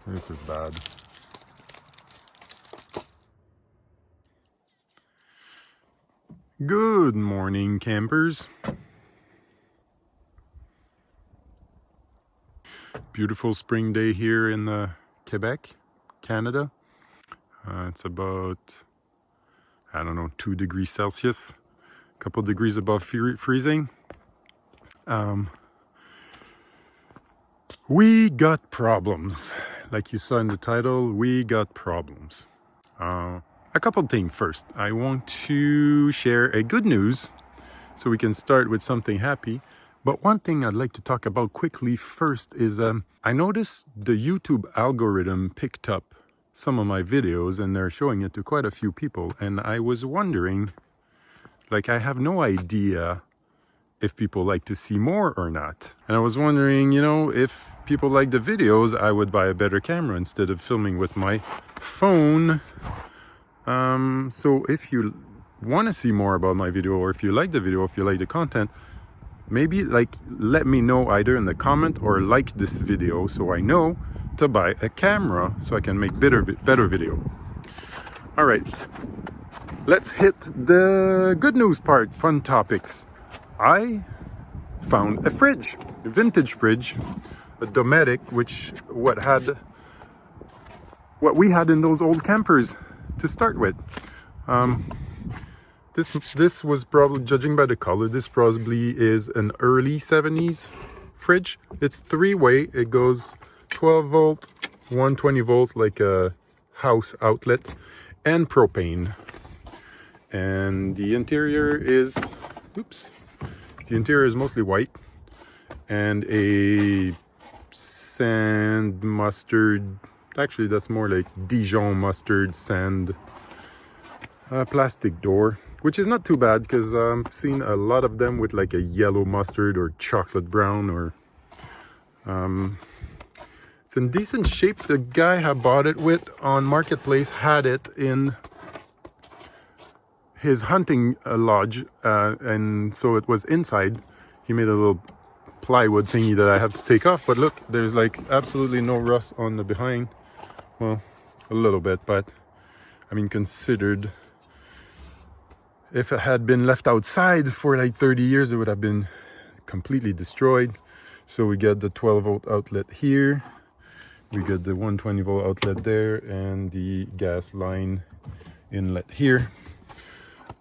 This is bad. Good morning, campers. Beautiful spring day here in Quebec, Canada. It's about, I don't know, 2 degrees Celsius, a couple degrees above freezing. We got problems. Like you saw in the title, we got problems. A couple things first. I want to share a good news so we can start with something happy. But one thing I'd like to talk about quickly first is I noticed the YouTube algorithm picked up some of my videos and they're showing it to quite a few people. And I was wondering, like, I have no idea if people like to see more or not. And I was wondering, you know, if people like the videos, I would buy a better camera instead of filming with my phone. So if you want to see more about my video, or if you like the video, if you like the content, maybe like let me know either in the comment or like this video so I know to buy a camera so I can make better video. All right, let's hit the good news part, fun topics. I found a fridge, a vintage fridge, a Dometic, which what we had in those old campers to start with. This was probably, judging by the color, this probably is an early 70s fridge. It's 3-way. It goes 12 volt, 120 volt, like a house outlet, and propane. And the interior is, the interior is mostly white, and a sand mustard, actually that's more like Dijon mustard sand plastic door, which is not too bad because I've seen a lot of them with like a yellow mustard or chocolate brown, or it's in decent shape. The guy I bought it with on Marketplace had it in his hunting lodge, and so it was inside. He made a little plywood thingy that I have to take off, but look, there's like absolutely no rust on the behind. Well, a little bit, but I mean, considered if it had been left outside for like 30 years, it would have been completely destroyed. So we got the 12 volt outlet here, we got the 120 volt outlet there, and the gas line inlet here.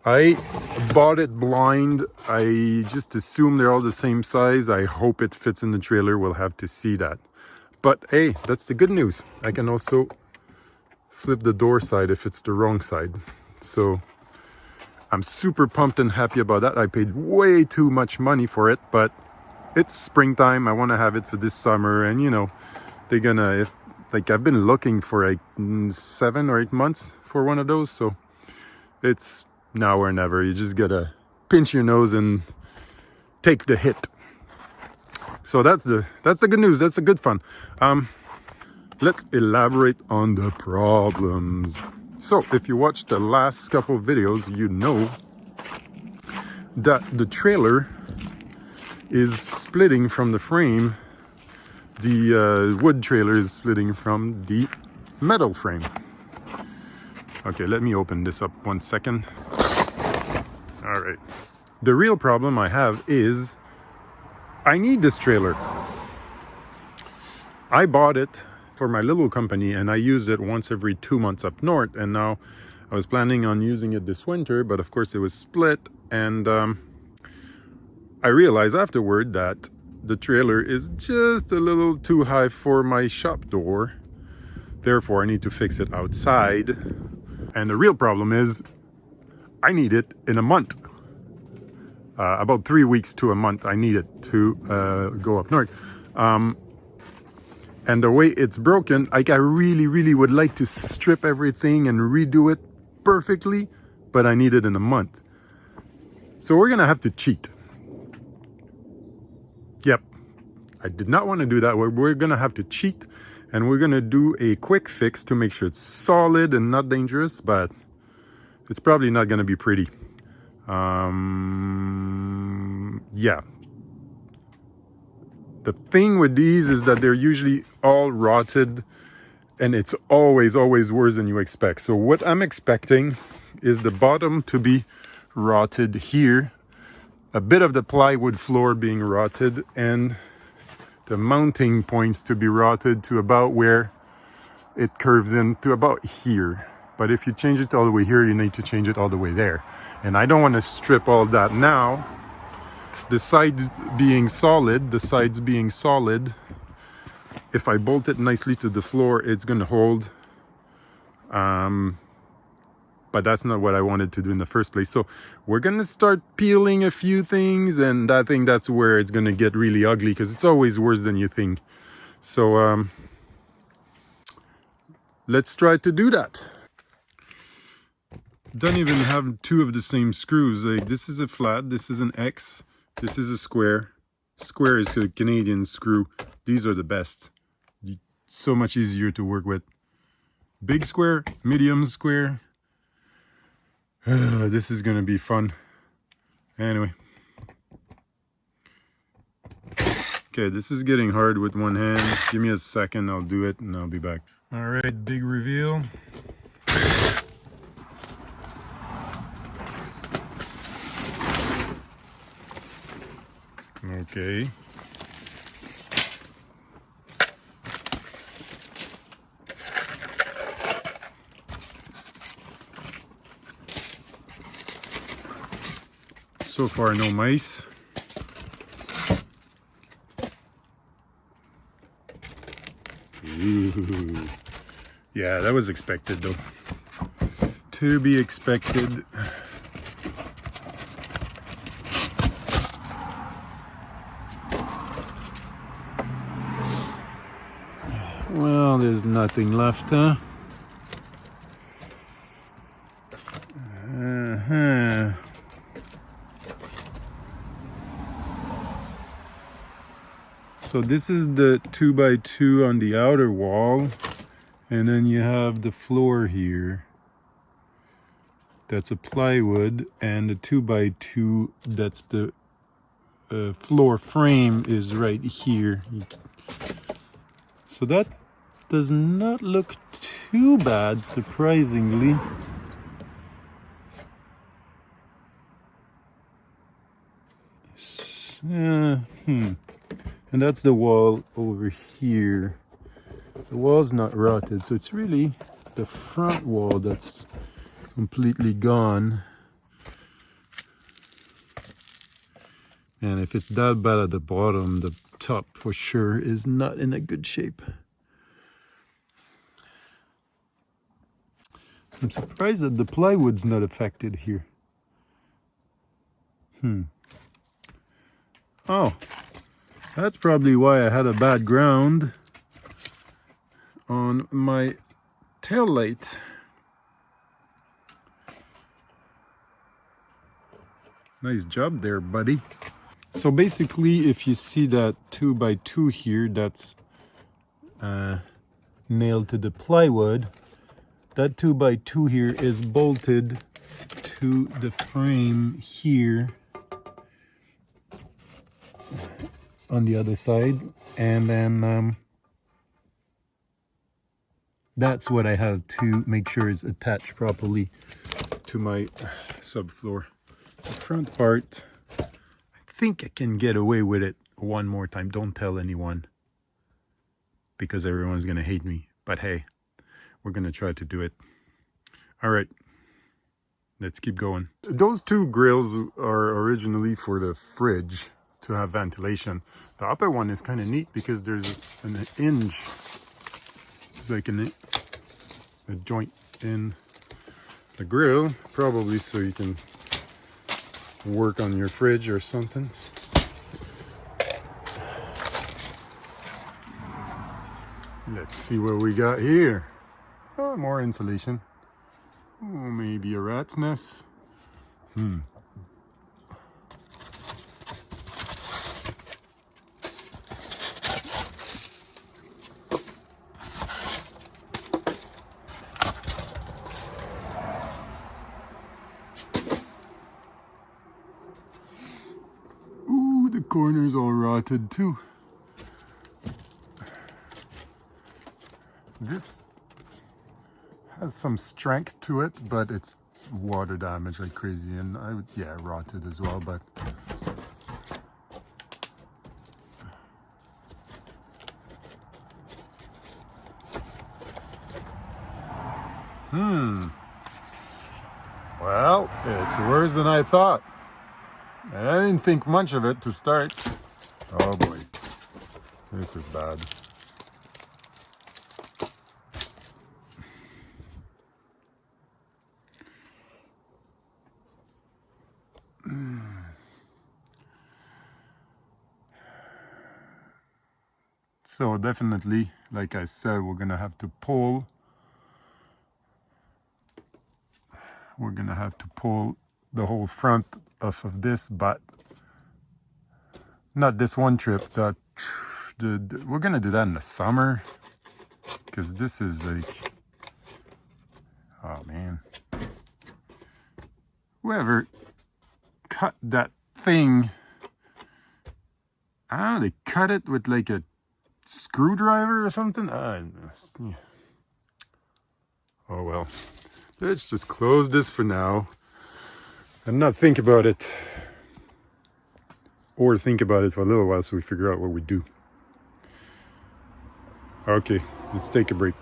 I bought it blind. I just assume they're all the same size. I hope it fits in the trailer. We'll have to see that. But hey, that's the good news. I can also flip the door side if it's the wrong side. So I'm super pumped and happy about that. I paid way too much money for it, but it's springtime. I want to have it for this summer. And you know, they're gonna, if like I've been looking for like 7 or 8 months for one of those. So it's now or never. You just gotta pinch your nose and take the hit. So that's the good news. That's the good fun. Let's elaborate on the problems. So if you watched the last couple of videos, you know that the trailer is splitting from the frame. The wood trailer is splitting from the metal frame. Okay, let me open this up 1 second. All right. The real problem I have is I need this trailer. I bought it for my little company and I use it once every 2 months up north, and now I was planning on using it this winter, but of course it was split, and I realized afterward that the trailer is just a little too high for my shop door. Therefore I need to fix it outside, and the real problem is I need it in a month. About 3 weeks to a month I need it to go up north. And the way it's broken, like I really would like to strip everything and redo it perfectly, but I need it in a month. So we're gonna have to cheat. Yep, I did not want to do that. We're gonna have to cheat, and we're gonna do a quick fix to make sure it's solid and not dangerous, but it's probably not gonna be pretty. Yeah. The thing with these is that they're usually all rotted and it's always worse than you expect. So what I'm expecting is the bottom to be rotted here, a bit of the plywood floor being rotted, and the mounting points to be rotted to about where it curves in to about here. But if you change it all the way here, you need to change it all the way there. And I don't want to strip all that now. The sides being solid, if I bolt it nicely to the floor, it's going to hold. But that's not what I wanted to do in the first place. So we're going to start peeling a few things, and I think that's where it's going to get really ugly, because it's always worse than you think. So let's try to do that. Don't even have two of the same screws. Like, this is a flat, this is an X, this is a square. Square is a Canadian screw. These are the best. So much easier to work with. Big square, medium square. This is gonna be fun. Anyway. Okay, this is getting hard with one hand. Give me a second, I'll do it and I'll be back. All right, big reveal. Okay. So far, no mice. Ooh. Yeah, that was expected though. To be expected. Well, there's nothing left, huh? So this is the 2x2 on the outer wall, and then you have the floor here. That's a plywood, and the 2x2, that's the floor frame is right here. So that does not look too bad, surprisingly. And that's the wall over here. The wall's not rotted, so it's really the front wall that's completely gone. And if it's that bad at the bottom, the top for sure is not in a good shape. I'm surprised that the plywood's not affected here. Oh, that's probably why I had a bad ground on my tail light. Nice job there, buddy. So basically, if you see that 2x2 here, that's nailed to the plywood. That 2x2 here is bolted to the frame here on the other side, and then that's what I have to make sure is attached properly to my subfloor. The front part, I think I can get away with it one more time. Don't tell anyone, because everyone's gonna hate me, but hey, we're gonna try to do it. All right, let's keep going. Those two grills are originally for the fridge to have ventilation. The upper one is kind of neat because there's an hinge. It's like a joint in the grill, probably so you can work on your fridge or something. Let's see what we got here. Oh, more insulation. Oh, maybe a rat's nest. Ooh, the corner's all rotted too. This has some strength to it, but it's water damage like crazy, and I would, yeah, rotted as well, but well, it's worse than I thought. And I didn't think much of it to start. Oh boy, this is bad. So definitely, like I said, we're gonna have to pull. We're gonna have to pull the whole front off of this, but not this one trip. We're gonna do that in the summer, because this is like, oh man, whoever cut that thing, I don't know, they cut it with like a screwdriver or something. Yeah. Oh well, let's just close this for now and not think about it, or think about it for a little while so we figure out what we do. Okay, let's take a break.